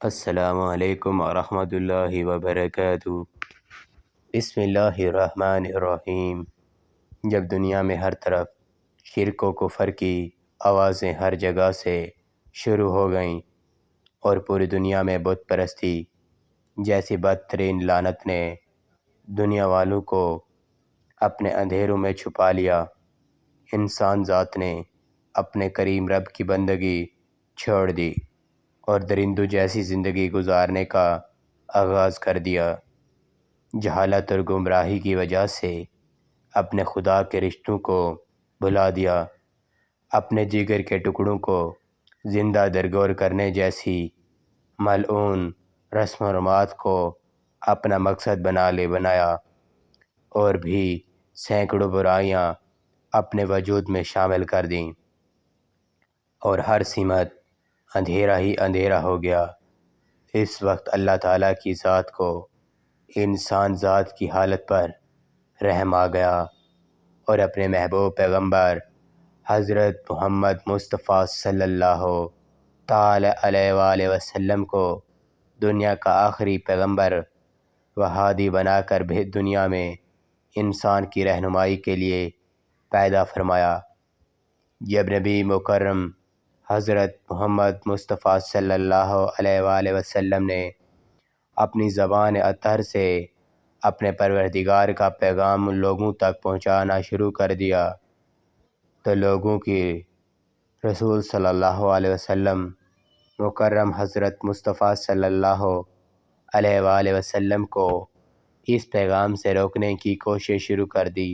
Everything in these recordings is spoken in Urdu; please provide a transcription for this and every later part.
السلام علیکم ورحمۃ اللہ وبرکاتہ۔ بسم اللہ الرحمن الرحیم۔ جب دنیا میں ہر طرف شرک و کفر کی آوازیں ہر جگہ سے شروع ہو گئیں اور پوری دنیا میں بت پرستی جیسی بدترین لعنت نے دنیا والوں کو اپنے اندھیروں میں چھپا لیا، انسان ذات نے اپنے کریم رب کی بندگی چھوڑ دی اور درندوں جیسی زندگی گزارنے کا آغاز کر دیا۔ جہالت اور گمراہی کی وجہ سے اپنے خدا کے رشتوں کو بھلا دیا، اپنے جگر کے ٹکڑوں کو زندہ درگور کرنے جیسی ملعون رسم و رسومات کو اپنا مقصد بنایا اور بھی سینکڑوں برائیاں اپنے وجود میں شامل کر دیں، اور ہر سمت اندھیرا ہی اندھیرا ہو گیا۔ اس وقت اللہ تعالیٰ کی ذات کو انسان ذات کی حالت پر رحم آ گیا اور اپنے محبوب پیغمبر حضرت محمد مصطفیٰ صلی اللہ تعالی علیہ وآلہ وسلم کو دنیا کا آخری پیغمبر و ہادی بنا کر بھی دنیا میں انسان کی رہنمائی کے لیے پیدا فرمایا۔ جب نبی مکرم حضرت محمد مصطفیٰ صلی اللہ علیہ وآلہ وسلم نے اپنی زبان اطہر سے اپنے پروردگار کا پیغام لوگوں تک پہنچانا شروع کر دیا تو لوگوں کی رسول صلی اللہ علیہ وسلم مکرم حضرت مصطفیٰ صلی اللہ علیہ وآلہ وسلم کو اس پیغام سے روکنے کی کوشش شروع کر دی،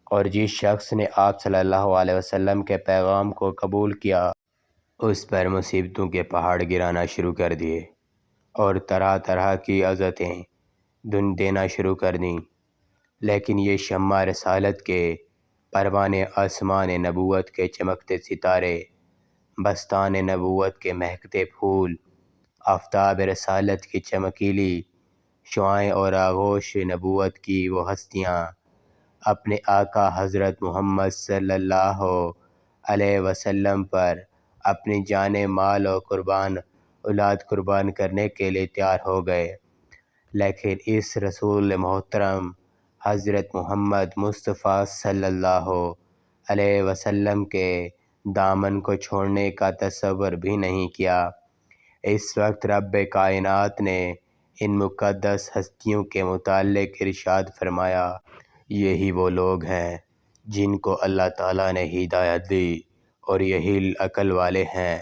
اور جس شخص نے آپ صلی اللہ علیہ وسلم کے پیغام کو قبول کیا اس پر مصیبتوں کے پہاڑ گرانا شروع کر دیے اور طرح طرح کی اذیتیں دینا شروع کر دیں، لیکن یہ شمع رسالت کے پروانے، آسمان نبوت کے چمکتے ستارے، بستان نبوت کے مہکتے پھول، آفتاب رسالت کی چمکیلی شعاعیں اور آغوش نبوت کی وہ ہستیاں اپنے آقا حضرت محمد صلی اللہ علیہ وسلم پر اپنی جان، مال و اولاد قربان کرنے کے لیے تیار ہو گئے، لیکن اس رسول محترم حضرت محمد مصطفیٰ صلی اللہ علیہ وسلم کے دامن کو چھوڑنے کا تصور بھی نہیں کیا۔ اس وقت رب کائنات نے ان مقدس ہستیوں کے متعلق ارشاد فرمایا، یہی وہ لوگ ہیں جن کو اللہ تعالیٰ نے ہدایت دی اور یہی عقل والے ہیں۔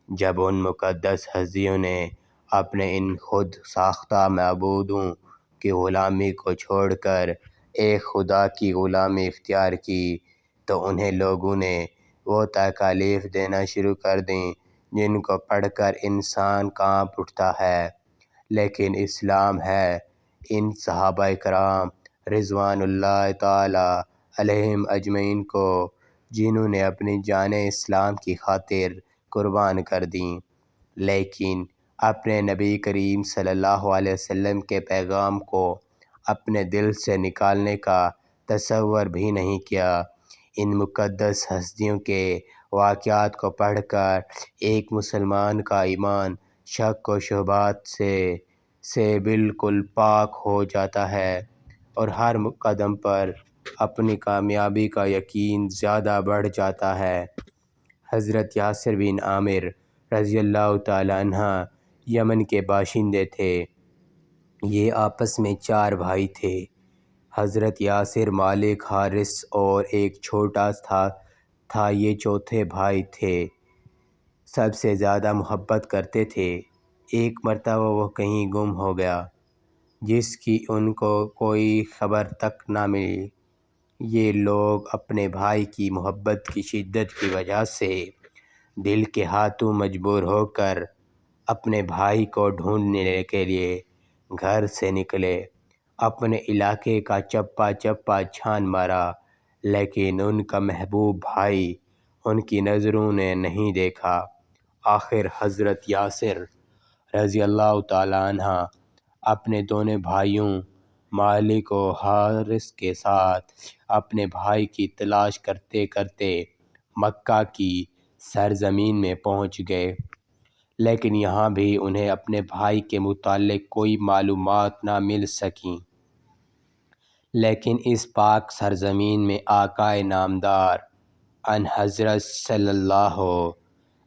جب ان مقدس ہستیوں نے اپنے ان خود ساختہ معبودوں کی غلامی کو چھوڑ کر ایک خدا کی غلامی اختیار کی تو انہیں لوگوں نے وہ تکالیف دینا شروع کر دیں جن کو پڑھ کر انسان کانپ اٹھتا ہے، لیکن اسلام ہے ان صحابہ کرام رضوان اللہ تعالی علیہم اجمعین کو جنہوں نے اپنی جانیں اسلام کی خاطر قربان کر دیں، لیکن اپنے نبی کریم صلی اللہ علیہ وسلم کے پیغام کو اپنے دل سے نکالنے کا تصور بھی نہیں کیا۔ ان مقدس ہستیوں کے واقعات کو پڑھ کر ایک مسلمان کا ایمان شک و شبہات سے بالکل پاک ہو جاتا ہے اور ہر قدم پر اپنی کامیابی کا یقین زیادہ بڑھ جاتا ہے۔ حضرت یاسر بن عامر رضی اللہ تعالیٰ عنہ یمن کے باشندے تھے۔ یہ آپس میں 4 بھائی تھے۔ حضرت یاسر، مالک، حارث اور ایک چھوٹا تھا یہ چوتھے بھائی تھے۔ سب سے زیادہ محبت کرتے تھے۔ ایک مرتبہ وہ کہیں گم ہو گیا جس کی ان کو کوئی خبر تک نہ ملی۔ یہ لوگ اپنے بھائی کی محبت کی شدت کی وجہ سے دل کے ہاتھوں مجبور ہو کر اپنے بھائی کو ڈھونڈنے کے لیے گھر سے نکلے۔ اپنے علاقے کا چپا چپا چھان مارا، لیکن ان کا محبوب بھائی ان کی نظروں نے نہیں دیکھا۔ آخر حضرت یاسر رضی اللہ تعالیٰ عنہ اپنے دونوں بھائیوں مالک و حارث کے ساتھ اپنے بھائی کی تلاش کرتے کرتے مکہ کی سرزمین میں پہنچ گئے، لیکن یہاں بھی انہیں اپنے بھائی کے متعلق کوئی معلومات نہ مل سکیں۔ لیکن اس پاک سرزمین میں آقائے نامدار ان حضرت صلی اللہ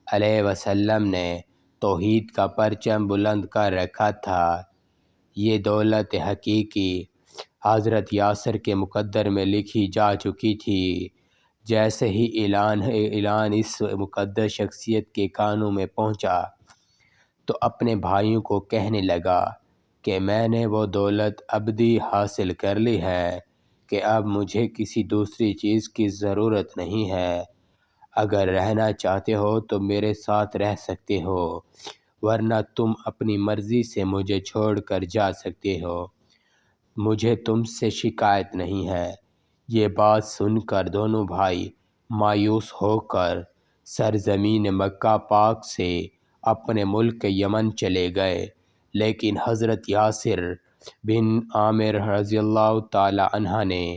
علیہ وسلم نے توحید کا پرچم بلند کر رکھا تھا۔ یہ دولت حقیقی حضرت یاسر کے مقدر میں لکھی جا چکی تھی۔ جیسے ہی اعلان اس مقدس شخصیت کے کانوں میں پہنچا تو اپنے بھائیوں کو کہنے لگا کہ میں نے وہ دولت ابدی حاصل کر لی ہے کہ اب مجھے کسی دوسری چیز کی ضرورت نہیں ہے۔ اگر رہنا چاہتے ہو تو میرے ساتھ رہ سکتے ہو، ورنہ تم اپنی مرضی سے مجھے چھوڑ کر جا سکتے ہو، مجھے تم سے شکایت نہیں ہے۔ یہ بات سن کر دونوں بھائی مایوس ہو کر سرزمین مکہ پاک سے اپنے ملک یمن چلے گئے، لیکن حضرت یاسر بن عامر رضی اللہ تعالی عنہ نے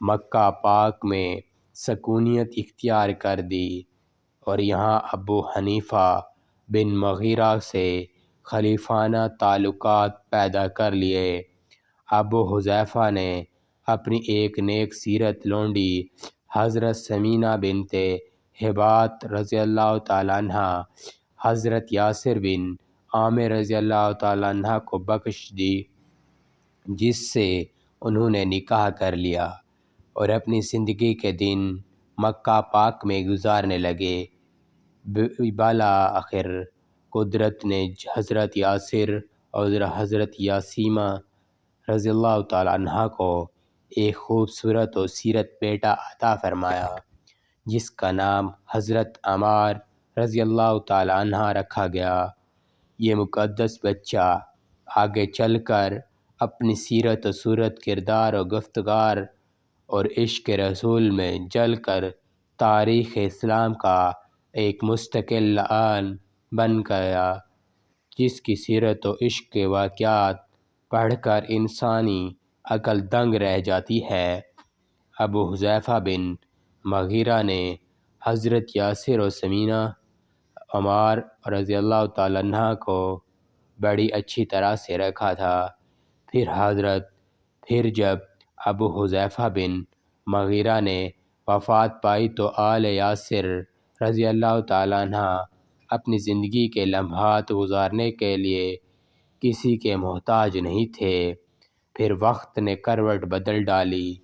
مکہ پاک میں سکونیت اختیار کر دی اور یہاں ابو حنیفہ بن مغیرہ سے خلیفانہ تعلقات پیدا کر لیے۔ ابو حذیفہ نے اپنی ایک نیک سیرت لونڈی حضرت سمینہ بنت ہبات رضی اللہ تعالیٰ عنہ حضرت یاسر بن عامر رضی اللہ تعالیٰ عنہ کو بخش دی، جس سے انہوں نے نکاح کر لیا اور اپنی زندگی کے دن مکہ پاک میں گزارنے لگے۔ بالآخر قدرت نے حضرت یاسر اور حضرت یاسیمہ رضی اللہ تعالیٰ عنہ کو ایک خوبصورت و سیرت بیٹا عطا فرمایا، جس کا نام حضرت عمار رضی اللہ تعالیٰ عنہ رکھا گیا۔ یہ مقدس بچہ آگے چل کر اپنی سیرت و صورت، کردار و گفتار اور عشق رسول میں جل کر تاریخ اسلام کا ایک مستقل لعان بن گیا، جس کی سیرت و عشق کے واقعات پڑھ کر انسانی عقل دنگ رہ جاتی ہے۔ ابو حذیفہ بن مغیرہ نے حضرت یاسر و سمینہ عمار رضی اللہ تعالیٰ عنہ کو بڑی اچھی طرح سے رکھا تھا۔ پھر جب ابو حذیفہ بن مغیرہ نے وفات پائی تو آل یاسر رضی اللہ تعالیٰ عنہ اپنی زندگی کے لمحات گزارنے کے لیے کسی کے محتاج نہیں تھے۔ پھر وقت نے کروٹ بدل ڈالی۔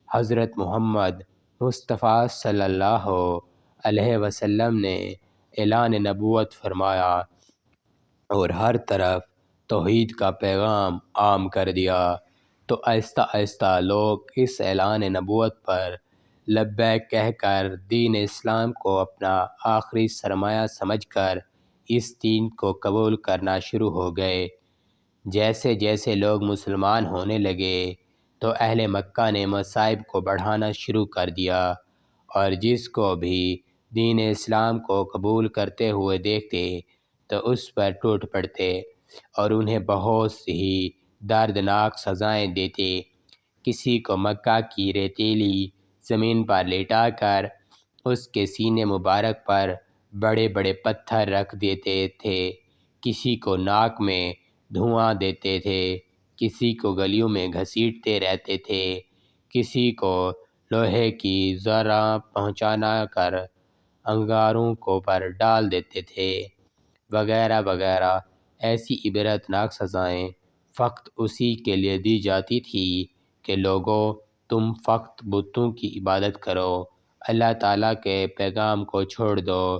حضرت محمد مصطفیٰ صلی اللہ علیہ وسلم نے اعلان نبوت فرمایا اور ہر طرف توحید کا پیغام عام کر دیا، تو آہستہ آہستہ لوگ اس اعلان نبوت پر لبیک کہہ کر دین اسلام کو اپنا آخری سرمایہ سمجھ کر اس دین کو قبول کرنا شروع ہو گئے۔ جیسے جیسے لوگ مسلمان ہونے لگے تو اہل مکہ نے مصائب کو بڑھانا شروع کر دیا، اور جس کو بھی دین اسلام کو قبول کرتے ہوئے دیکھتے تو اس پر ٹوٹ پڑتے اور انہیں بہت ہی دردناک سزائیں دیتے۔ کسی کو مکہ کی ریتیلی زمین پر لیٹا کر اس کے سینے مبارک پر بڑے بڑے پتھر رکھ دیتے تھے، کسی کو ناک میں دھواں دیتے تھے، کسی کو گلیوں میں گھسیٹتے رہتے تھے، کسی کو لوہے کی زرہ پہنچانا کر انگاروں کو پر ڈال دیتے تھے، وغیرہ وغیرہ۔ ایسی عبرتناک سزائیں فقط اسی کے لیے دی جاتی تھی کہ لوگوں، تم فقط بتوں کی عبادت کرو، اللہ تعالیٰ کے پیغام کو چھوڑ دو۔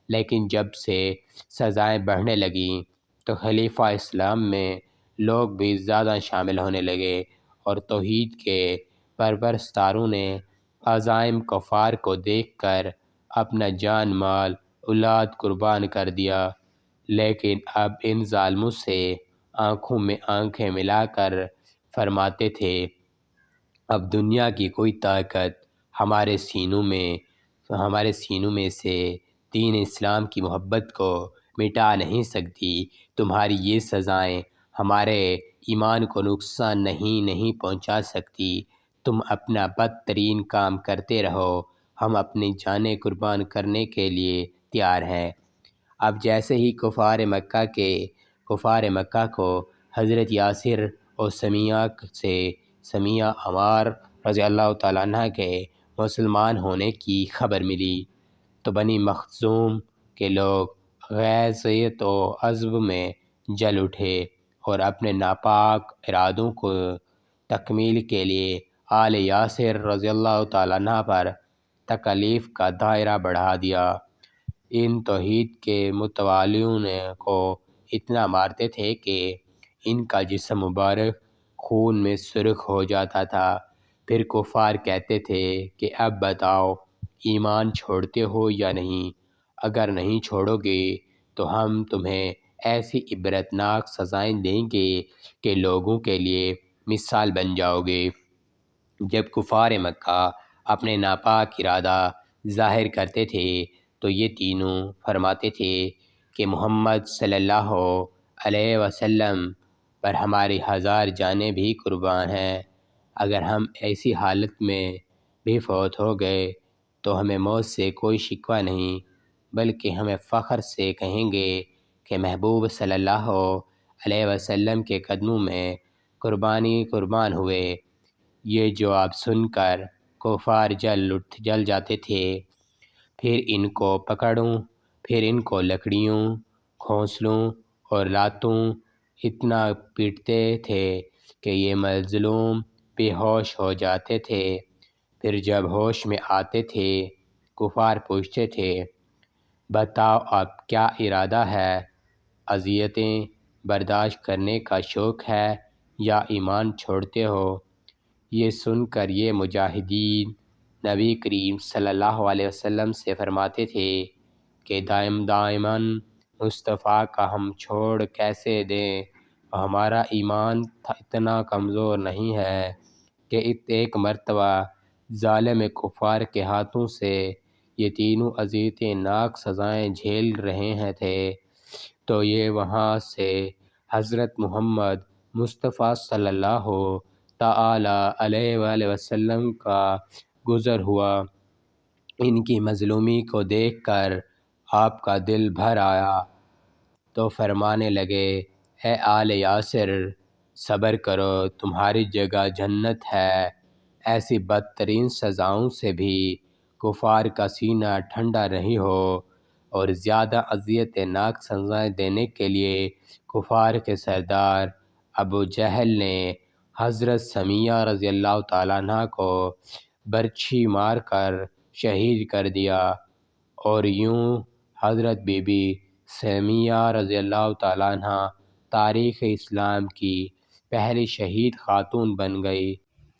لیکن جب سے سزائیں بڑھنے لگیں تو خلیفہ اسلام میں لوگ بھی زیادہ شامل ہونے لگے اور توحید کے پرستاروں نے عظائم کفار کو دیکھ کر اپنا جان مال اولاد قربان کر دیا، لیکن اب ان ظالموں سے آنکھوں میں آنکھیں ملا کر فرماتے تھے، اب دنیا کی کوئی طاقت ہمارے سینوں میں سے دین اسلام کی محبت کو مٹا نہیں سکتی۔ تمہاری یہ سزائیں ہمارے ایمان کو نقصان نہیں پہنچا سکتی۔ تم اپنا بدترین کام کرتے رہو، ہم اپنی جانیں قربان کرنے کے لیے تیار ہیں۔ اب جیسے ہی کفار مکہ کو حضرت یاسر اور سمیہ عمار رضی اللہ تعالیٰ عنہ کے مسلمان ہونے کی خبر ملی تو بنی مخزوم کے لوگ غیظیت و عذب میں جل اٹھے اور اپنے ناپاک ارادوں کو تکمیل کے لیے آل یاسر رضی اللہ تعالیٰ عنہ پر تکالیف کا دائرہ بڑھا دیا۔ ان توحید کے متوالیوں کو اتنا مارتے تھے کہ ان کا جسم مبارک خون میں سرخ ہو جاتا تھا۔ پھر کفار کہتے تھے کہ اب بتاؤ ایمان چھوڑتے ہو یا نہیں؟ اگر نہیں چھوڑو گے تو ہم تمہیں ایسی عبرتناک سزائیں دیں گے کہ لوگوں کے لیے مثال بن جاؤ گے۔ جب کفار مکہ اپنے ناپاک ارادہ ظاہر کرتے تھے تو یہ تینوں فرماتے تھے کہ محمد صلی اللہ علیہ وسلم پر ہماری 1000 جانیں بھی قربان ہیں۔ اگر ہم ایسی حالت میں بھی فوت ہو گئے تو ہمیں موت سے کوئی شکوہ نہیں، بلکہ ہمیں فخر سے کہیں گے کہ محبوب صلی اللہ علیہ وسلم کے قدموں میں قربان ہوئے۔ یہ جواب سن کر کفار جل جاتے تھے۔ پھر ان کو پکڑوں، پھر ان کو لکڑیوں، گھونسلوں اور لاتوں اتنا پیٹتے تھے کہ یہ مظلوم بے ہوش ہو جاتے تھے۔ پھر جب ہوش میں آتے تھے کفار پوچھتے تھے بتاؤ اب کیا ارادہ ہے؟ اذیتیں برداشت کرنے کا شوق ہے یا ایمان چھوڑتے ہو؟ یہ سن کر یہ مجاہدین نبی کریم صلی اللہ علیہ وسلم سے فرماتے تھے کہ دائماً مصطفیٰ کا ہم چھوڑ کیسے دیں؟ ہمارا ایمان اتنا کمزور نہیں ہے کہ ایک مرتبہ ظالم کفار کے ہاتھوں سے یہ تینوں اذیت ناک سزائیں جھیل رہے تھے تو یہ وہاں سے حضرت محمد مصطفیٰ صلی اللہ تعالی علیہ وآلہ وسلم کا گزر ہوا۔ ان کی مظلومی کو دیکھ کر آپ کا دل بھر آیا تو فرمانے لگے اے آل یاسر صبر کرو، تمہاری جگہ جنت ہے۔ ایسی بدترین سزاؤں سے بھی کفار کا سینہ ٹھنڈا نہیں ہو اور زیادہ اذیت ناک سزائیں دینے کے لیے کفار کے سردار ابو جہل نے حضرت سمیہ رضی اللہ تعالیٰ عنہ کو برچھی مار کر شہید کر دیا، اور یوں حضرت بی بی سمیہ رضی اللہ تعالیٰ عنہ تاریخ اسلام کی پہلی شہید خاتون بن گئی۔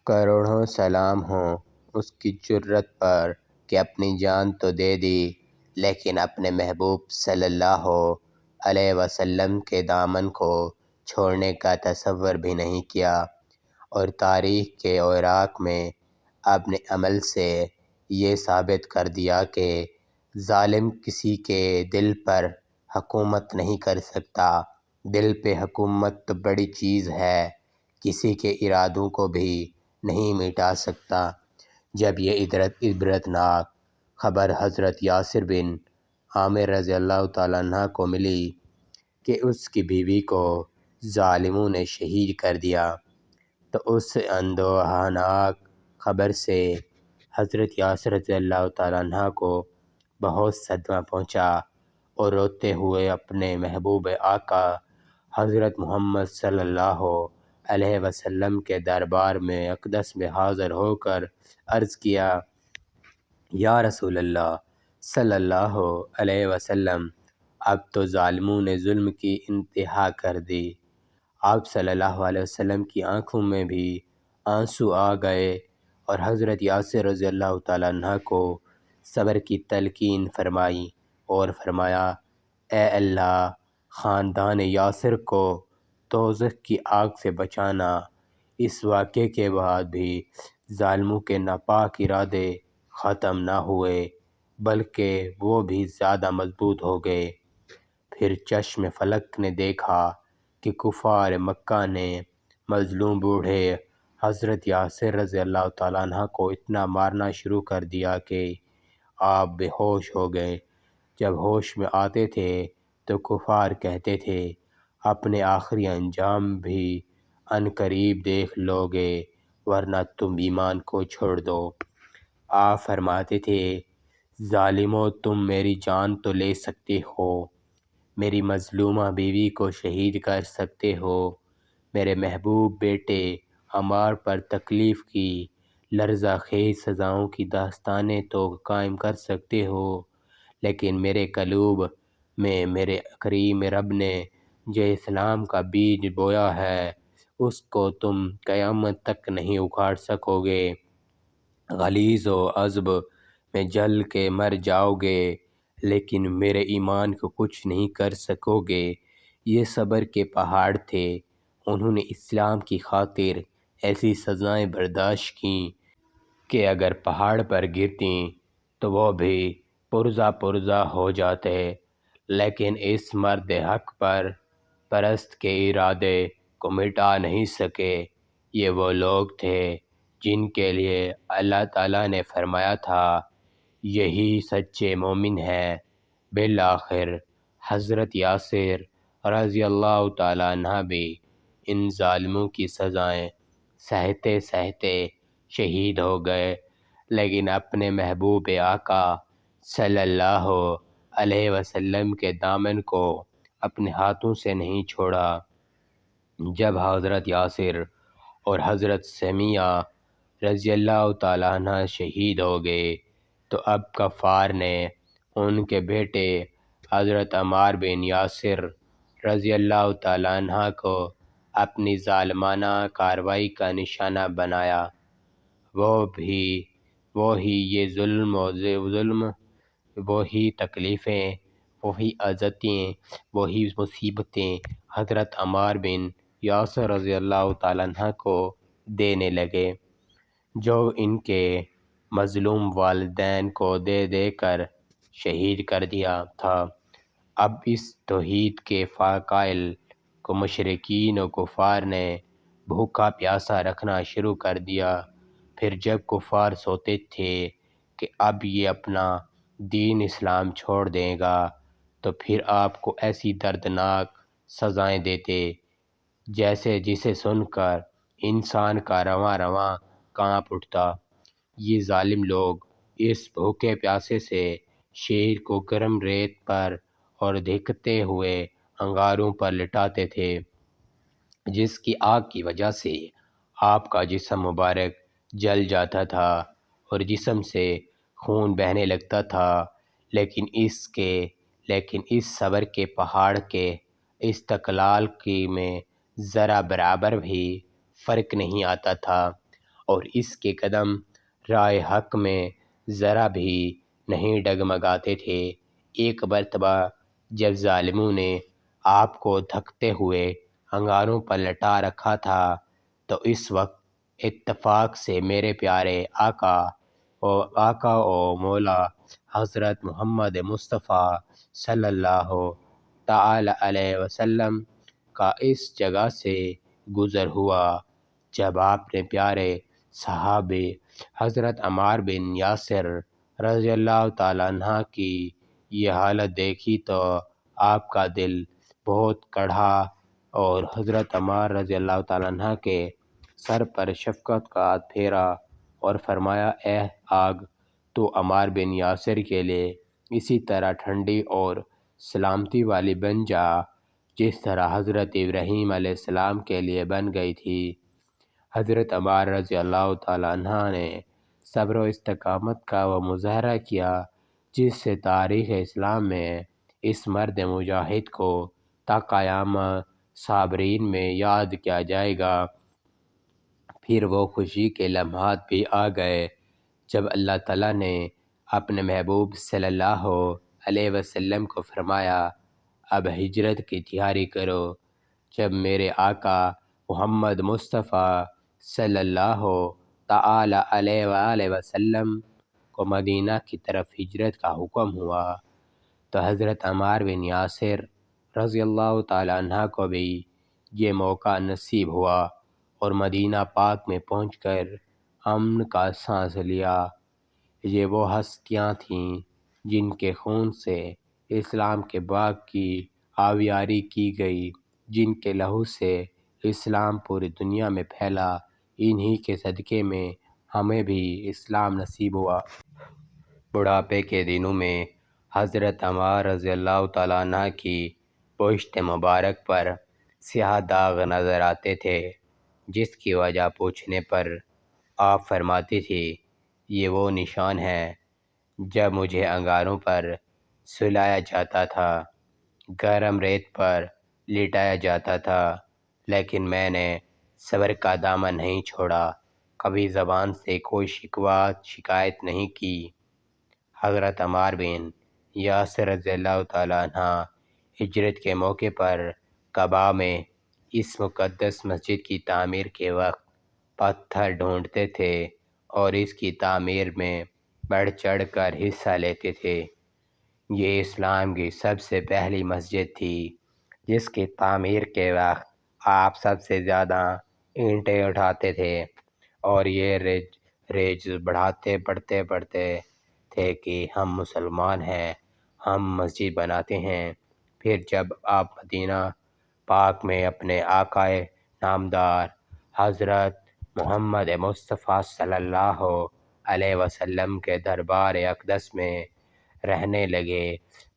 کروڑوں سلام ہوں اس کی جرت پر کہ اپنی جان تو دے دی لیکن اپنے محبوب صلی اللہ علیہ وسلم کے دامن کو چھوڑنے کا تصور بھی نہیں کیا، اور تاریخ کے اوراق میں اپنے عمل سے یہ ثابت کر دیا کہ ظالم کسی کے دل پر حکومت نہیں کر سکتا۔ دل پہ حکومت تو بڑی چیز ہے، کسی کے ارادوں کو بھی نہیں مٹا سکتا۔ جب یہ عبرتناک خبر حضرت یاسر بن عامر رضی اللہ تعالیٰ عنہ کو ملی کہ اس کی بیوی کو ظالموں نے شہید کر دیا تو اس اندوہناک خبر سے حضرت یاسر رضی اللہ تعالیٰ عنہ کو بہت صدمہ پہنچا اور روتے ہوئے اپنے محبوب آقا حضرت محمد صلی اللہ علیہ وسلم کے دربار میں اقدس میں حاضر ہو کر عرض کیا یا رسول اللہ صلی اللہ علیہ وسلم، اب تو ظالموں نے ظلم کی انتہا کر دی۔ آپ صلی اللہ علیہ وسلم کی آنکھوں میں بھی آنسو آ گئے اور حضرت یاسر رضی اللہ تعالیٰ عنہ کو صبر کی تلقین فرمائی اور فرمایا اے اللہ، خاندان یاسر کو دوزخ کی آگ سے بچانا۔ اس واقعے کے بعد بھی ظالموں کے ناپاک ارادے ختم نہ ہوئے بلکہ وہ بھی زیادہ مضبوط ہو گئے۔ پھر چشم فلک نے دیکھا کہ کفار مکہ نے مظلوم بوڑھے حضرت یاسر رضی اللہ تعالیٰ عنہ کو اتنا مارنا شروع کر دیا کہ آپ بے ہوش ہو گئے۔ جب ہوش میں آتے تھے تو کفار کہتے تھے اپنے آخری انجام بھی عنقریب دیکھ لو گے ورنہ تم ایمان کو چھوڑ دو۔ آپ فرماتے تھے ظالمو، تم میری جان تو لے سکتے ہو، میری مظلومہ بیوی کو شہید کر سکتے ہو، میرے محبوب بیٹے عمار پر تکلیف کی لرزہ خیز سزاؤں کی داستانیں تو قائم کر سکتے ہو، لیکن میرے قلوب میں میرے کریم رب نے جو اسلام کا بیج بویا ہے اس کو تم قیامت تک نہیں اکھاڑ سکو گے۔ غلیظ و عذب میں جل کے مر جاؤ گے لیکن میرے ایمان کو کچھ نہیں کر سکو گے۔ یہ صبر کے پہاڑ تھے، انہوں نے اسلام کی خاطر ایسی سزائیں برداشت کیں کہ اگر پہاڑ پر گرتیں تو وہ بھی پرزہ پرزہ ہو جاتے، لیکن اس مرد حق پرست کے ارادے کو مٹا نہیں سکے۔ یہ وہ لوگ تھے جن کے لیے اللہ تعالیٰ نے فرمایا تھا یہی سچے مومن ہیں۔ بالآخر حضرت یاسر رضی اللہ تعالیٰ عنہ بھی ان ظالموں کی سزائیں سہتے سہتے شہید ہو گئے، لیکن اپنے محبوب آقا صلی اللہ علیہ وسلم کے دامن کو اپنے ہاتھوں سے نہیں چھوڑا۔ جب حضرت یاسر اور حضرت سمیہ رضی اللہ تعالیٰ عنہ شہید ہو گئے تو اب کفار نے ان کے بیٹے حضرت عمار بن یاسر رضی اللہ تعالیٰ عنہ کو اپنی ظالمانہ کارروائی کا نشانہ بنایا۔ وہی یہ ظلم وہی تکلیفیں، وہی اذیتیں، وہی مصیبتیں حضرت عمار بن یاسر رضی اللہ تعالیٰ عنہ کو دینے لگے جو ان کے مظلوم والدین کو دے دے کر شہید کر دیا تھا۔ اب اس توحید کے قائل کو مشرکین و کفار نے بھوکا پیاسا رکھنا شروع کر دیا۔ پھر جب کفار سوچتے تھے کہ اب یہ اپنا دین اسلام چھوڑ دے گا تو پھر آپ کو ایسی دردناک سزائیں دیتے جسے سن کر انسان کا رواں رواں کانپ اٹھتا۔ یہ ظالم لوگ اس بھوکے پیاسے سے شیر کو گرم ریت پر اور دھکتے ہوئے انگاروں پر لٹاتے تھے جس کی آگ کی وجہ سے آپ کا جسم مبارک جل جاتا تھا اور جسم سے خون بہنے لگتا تھا، لیکن اس صبر کے پہاڑ کے استقلال کی میں ذرا برابر بھی فرق نہیں آتا تھا اور اس کے قدم راہ حق میں ذرا بھی نہیں ڈگمگاتے تھے۔ ایک مرتبہ جب ظالموں نے آپ کو دھکتے ہوئے انگاروں پر لٹا رکھا تھا تو اس وقت اتفاق سے میرے پیارے آقا و مولا حضرت محمد مصطفیٰ صلی اللہ تعالی علیہ وسلم کا اس جگہ سے گزر ہوا۔ جب آپ نے پیارے صحابی حضرت عمار بن یاسر رضی اللہ تعالیٰ عنہ کی یہ حالت دیکھی تو آپ کا دل بہت کڑھا اور حضرت عمار رضی اللہ تعالیٰ عنہ کے سر پر شفقت کا ہاتھ پھیرا اور فرمایا اے آگ، تو عمار بن یاسر کے لیے اسی طرح ٹھنڈی اور سلامتی والی بن جا جس طرح حضرت ابراہیم علیہ السلام کے لیے بن گئی تھی۔ حضرت عمار رضی اللہ تعالیٰ عنہ نے صبر و استقامت کا وہ مظاہرہ کیا جس سے تاریخ اسلام میں اس مرد مجاہد کو تا قیامت صابرین میں یاد کیا جائے گا۔ پھر وہ خوشی کے لمحات بھی آ گئے جب اللہ تعالیٰ نے اپنے محبوب صلی اللہ علیہ وسلم کو فرمایا اب ہجرت کی تیاری کرو۔ جب میرے آقا محمد مصطفیٰ صلی اللہ تعالی علیہ وآلہ وسلم کو مدینہ کی طرف ہجرت کا حکم ہوا تو حضرت عمار بن یاسر رضی اللہ تعالی عنہ کو بھی یہ موقع نصیب ہوا اور مدینہ پاک میں پہنچ کر امن کا سانس لیا۔ یہ وہ ہستیاں تھیں جن کے خون سے اسلام کے باغ کی آبیاری کی گئی، جن کے لہو سے اسلام پوری دنیا میں پھیلا، انہی کے صدقے میں ہمیں بھی اسلام نصیب ہوا۔ بڑھاپے کے دنوں میں حضرت عمار رضی اللہ تعالیٰ عنہ کی پشت مبارک پر سیاہ داغ نظر آتے تھے، جس کی وجہ پوچھنے پر آپ فرماتی تھی، یہ وہ نشان ہے جب مجھے انگاروں پر سلایا جاتا تھا، گرم ریت پر لٹایا جاتا تھا، لیکن میں نے صبر کا دامن نہیں چھوڑا، کبھی زبان سے کوئی شکایت نہیں کی۔ حضرت عمار بن یاسر رضی اللہ تعالیٰ عنہ ہجرت کے موقع پر قباء میں اس مقدس مسجد کی تعمیر کے وقت پتھر ڈھونڈتے تھے اور اس کی تعمیر میں بڑھ چڑھ کر حصہ لیتے تھے۔ یہ اسلام کی سب سے پہلی مسجد تھی جس کی تعمیر کے وقت آپ سب سے زیادہ اینٹیں اٹھاتے تھے، اور یہ ریج بڑھتے تھے کہ ہم مسلمان ہیں، ہم مسجد بناتے ہیں۔ پھر جب آپ مدینہ پاک میں اپنے آقا نامدار حضرت محمد مصطفیٰ صلی اللہ علیہ وسلم کے دربار اقدس میں رہنے لگے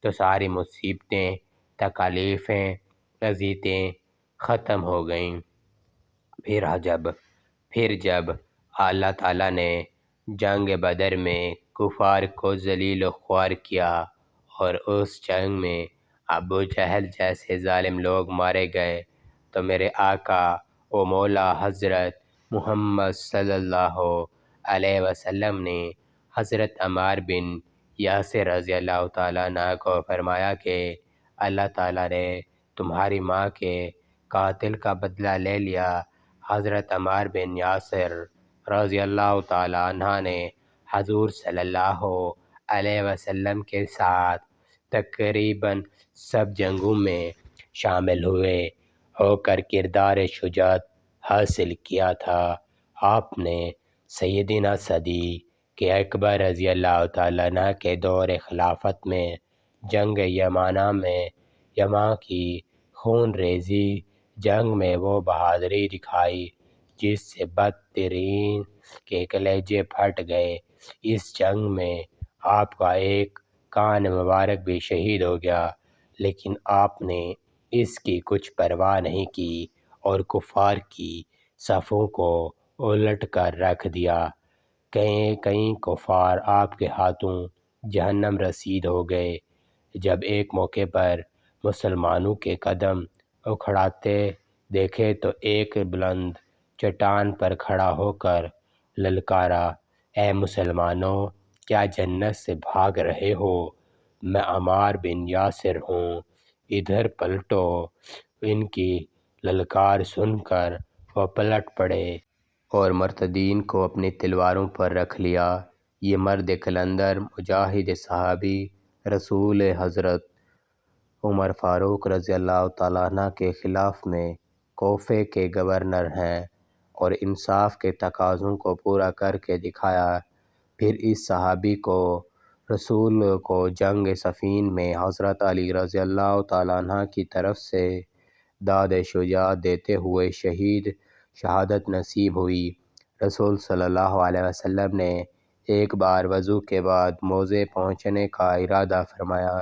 تو ساری مصیبتیں، تکالیفیں، اذیتیں ختم ہو گئیں۔ پھر جب اللہ تعالیٰ نے جنگ بدر میں کفار کو ذلیل و خوار کیا اور اس جنگ میں ابو جہل جیسے ظالم لوگ مارے گئے، تو میرے آقا و مولا حضرت محمد صلی اللہ علیہ وسلم نے حضرت عمار بن یاسر رضی اللہ تعالیٰ عنہ کو فرمایا کہ اللہ تعالیٰ نے تمہاری ماں کے قاتل کا بدلہ لے لیا۔ حضرت عمار بن یاسر رضی اللہ تعالیٰ عنہ نے حضور صلی اللہ علیہ وسلم کے ساتھ تقریباً سب جنگوں میں شامل ہو کر کردار شجاعت حاصل کیا تھا۔ آپ نے سیدنا صدیق اکبر رضی اللہ تعالیٰ عنہ کے دور خلافت میں جنگ یماں کی خون ریزی جنگ میں وہ بہادری دکھائی جس سے بدترین کے کلیجے پھٹ گئے۔ اس جنگ میں آپ کا ایک کان مبارک بھی شہید ہو گیا، لیکن آپ نے اس کی کچھ پرواہ نہیں کی اور کفار کی صفوں کو الٹ کر رکھ دیا۔ کئی کفار آپ کے ہاتھوں جہنم رسید ہو گئے۔ جب ایک موقع پر مسلمانوں کے قدم اکھڑاتے دیکھے تو ایک بلند چٹان پر کھڑا ہو کر للکارا، اے مسلمانوں، کیا جنت سے بھاگ رہے ہو؟ میں عمار بن یاسر ہوں، ادھر پلٹو۔ ان کی للکار سن کر وہ پلٹ پڑے اور مرتدین کو اپنی تلواروں پر رکھ لیا۔ یہ مرد قلندر مجاہد صحابی رسول حضرت عمر فاروق رضی اللہ تعالیٰ عنہ کے خلاف میں کوفے کے گورنر ہیں اور انصاف کے تقاضوں کو پورا کر کے دکھایا۔ پھر اس صحابی کو رسول کو جنگ صفین میں حضرت علی رضی اللہ تعالیٰ عنہ کی طرف سے داد شجاعت دیتے ہوئے شہادت نصیب ہوئی۔ رسول صلی اللہ علیہ وسلم نے ایک بار وضو کے بعد موضع پہنچنے کا ارادہ فرمایا،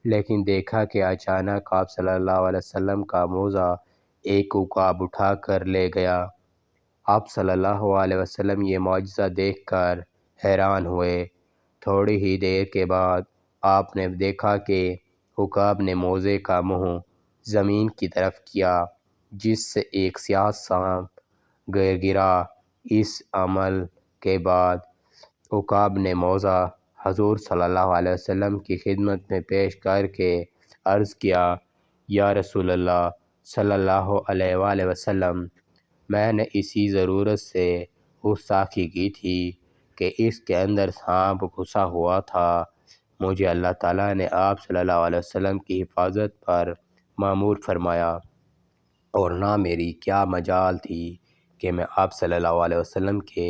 لیکن دیکھا کہ اچانک آپ صلی اللہ علیہ وسلم کا موزہ ایک عقاب اٹھا کر لے گیا۔ آپ صلی اللہ علیہ وسلم یہ معجزہ دیکھ کر حیران ہوئے۔ تھوڑی ہی دیر کے بعد آپ نے دیکھا کہ عقاب نے موزے کا منہ زمین کی طرف کیا، جس سے ایک سیاہ سانپ گرا۔ اس عمل کے بعد عقاب نے موزہ حضور صلی اللہ علیہ وسلم کی خدمت میں پیش کر کے عرض کیا، یا رسول اللہ صلی اللہ علیہ وآلہ وسلم، میں نے اسی ضرورت سے گستاخی کی تھی کہ اس کے اندر سانپ گھسا ہوا تھا۔ مجھے اللہ تعالیٰ نے آپ صلی اللہ علیہ وسلم کی حفاظت پر مأمور فرمایا، اور نہ میری کیا مجال تھی کہ میں آپ صلی اللہ علیہ وسلم کے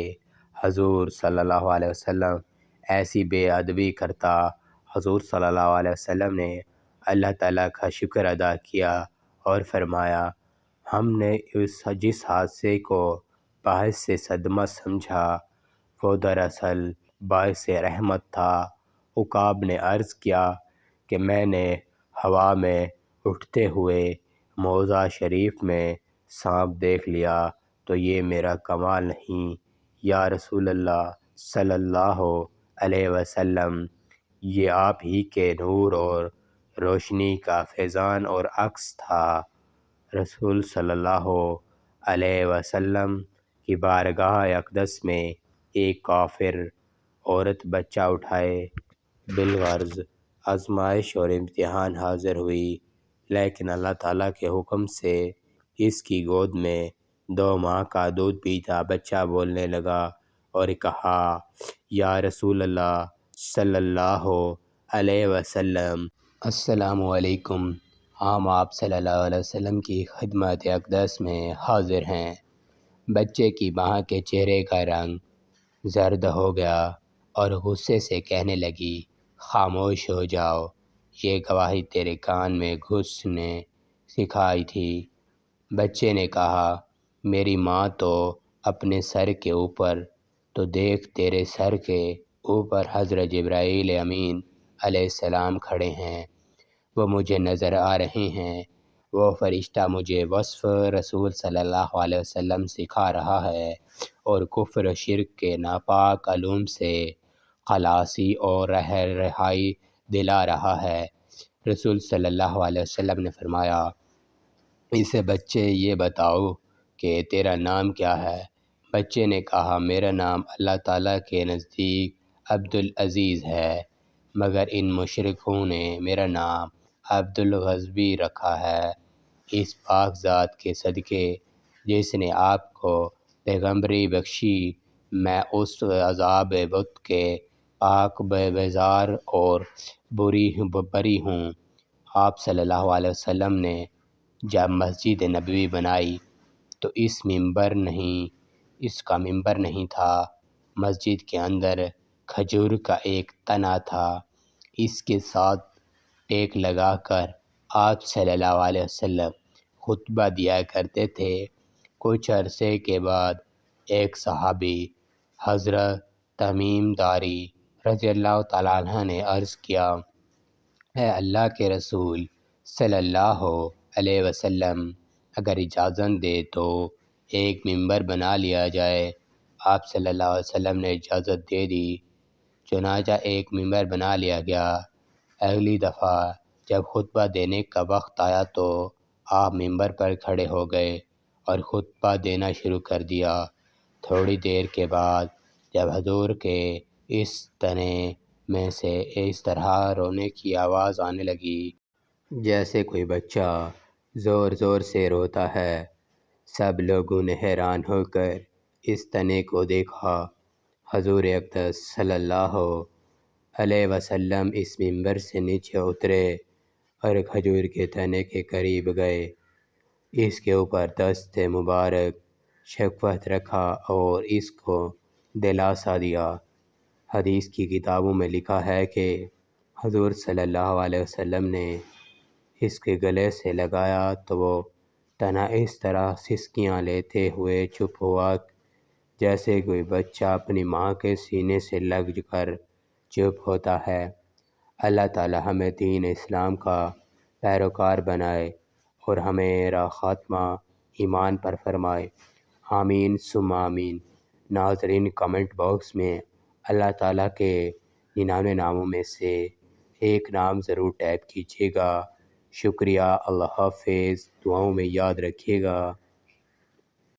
حضور صلی اللہ علیہ وسلم ایسی بے ادبی کرتا حضور صلی اللہ علیہ وسلم نے اللہ تعالیٰ کا شکر ادا کیا اور فرمایا ہم نے جس حادثے کو باعث صدمہ سمجھا وہ دراصل باعث رحمت تھا۔ عقاب نے عرض کیا کہ میں نے ہوا میں اٹھتے ہوئے موضع شریف میں سانپ دیکھ لیا تو یہ میرا کمال نہیں یا رسول اللہ صلی اللہ علیہ وسلم، یہ آپ ہی کے نور اور روشنی کا فیضان اور عکس تھا۔ رسول صلی اللہ علیہ وسلم کی بارگاہ اقدس میں ایک کافر عورت بچہ اٹھائے بالغرض آزمائش اور امتحان حاضر ہوئی، لیکن اللہ تعالیٰ کے حکم سے اس کی گود میں 2 ماہ کا دودھ پیتا بچہ بولنے لگا اور کہا یا رسول اللہ صلی اللہ علیہ وسلم السلام علیکم، ہم آپ صلی اللہ علیہ وسلم کی خدمت اقدس میں حاضر ہیں۔ بچے کی ماں کے چہرے کا رنگ زرد ہو گیا اور غصے سے کہنے لگی خاموش ہو جاؤ، یہ گواہی تیرے کان میں گھسنے سکھائی تھی۔ بچے نے کہا میری ماں تو اپنے سر کے اوپر، تو دیکھ تیرے سر کے اوپر حضرت جبرائیل امین علیہ السلام کھڑے ہیں، وہ مجھے نظر آ رہے ہیں، وہ فرشتہ مجھے وصف رسول صلی اللہ علیہ وسلم سکھا رہا ہے اور کفر و شرک کے ناپاک علوم سے خلاصی اور رہائی دلا رہا ہے۔ رسول صلی اللہ علیہ وسلم نے فرمایا اسے بچے یہ بتاؤ کہ تیرا نام کیا ہے؟ بچے نے کہا میرا نام اللہ تعالیٰ کے نزدیک عبدالعزیز ہے، مگر ان مشرکوں نے میرا نام عبدالغضبی رکھا ہے۔ اس پاک ذات کے صدقے جس نے آپ کو پیغمبری بخشی، میں اس عذاب بت کے پاک بیزار اور بری ہوں۔ آپ صلی اللہ علیہ وسلم نے جب مسجد نبوی بنائی تو اس کا ممبر نہیں تھا، مسجد کے اندر کھجور کا ایک تنا تھا، اس کے ساتھ ٹیک لگا کر آپ صلی اللہ علیہ وسلم خطبہ دیا کرتے تھے۔ کچھ عرصے کے بعد ایک صحابی حضرت تمیم داری رضی اللہ تعالیٰ عنہ نے عرض کیا اے اللہ کے رسول صلی اللہ علیہ وسلم، اگر اجازت دے تو ایک ممبر بنا لیا جائے۔ آپ صلی اللہ علیہ وسلم نے اجازت دے دی، چنانچہ ایک ممبر بنا لیا گیا۔ اگلی دفعہ جب خطبہ دینے کا وقت آیا تو آپ ممبر پر کھڑے ہو گئے اور خطبہ دینا شروع کر دیا۔ تھوڑی دیر کے بعد جب حضور کے اس تنے میں سے اس طرح رونے کی آواز آنے لگی جیسے کوئی بچہ زور زور سے روتا ہے، سب لوگوں نے حیران ہو کر اس تنے کو دیکھا۔ حضور اقدس صلی اللہ علیہ وسلم اس ممبر سے نیچے اترے اور کھجور کے تنے کے قریب گئے، اس کے اوپر دست مبارک شفقت رکھا اور اس کو دلاسا دیا۔ حدیث کی کتابوں میں لکھا ہے کہ حضور صلی اللہ علیہ وسلم نے اس کے گلے سے لگایا تو وہ تنا اس طرح سسکیاں لیتے ہوئے چپ ہوا جیسے کوئی بچہ اپنی ماں کے سینے سے لگ کر چپ ہوتا ہے۔ اللہ تعالی ہمیں دین اسلام کا پیروکار بنائے اور ہمیرا خاتمہ ایمان پر فرمائے، آمین ثم آمین۔ ناظرین کمنٹ باکس میں اللہ تعالیٰ کے 99 ناموں میں سے ایک نام ضرور ٹائپ کیجیے گا۔ شکریہ، اللہ حافظ، دعاؤں میں یاد رکھیے گا۔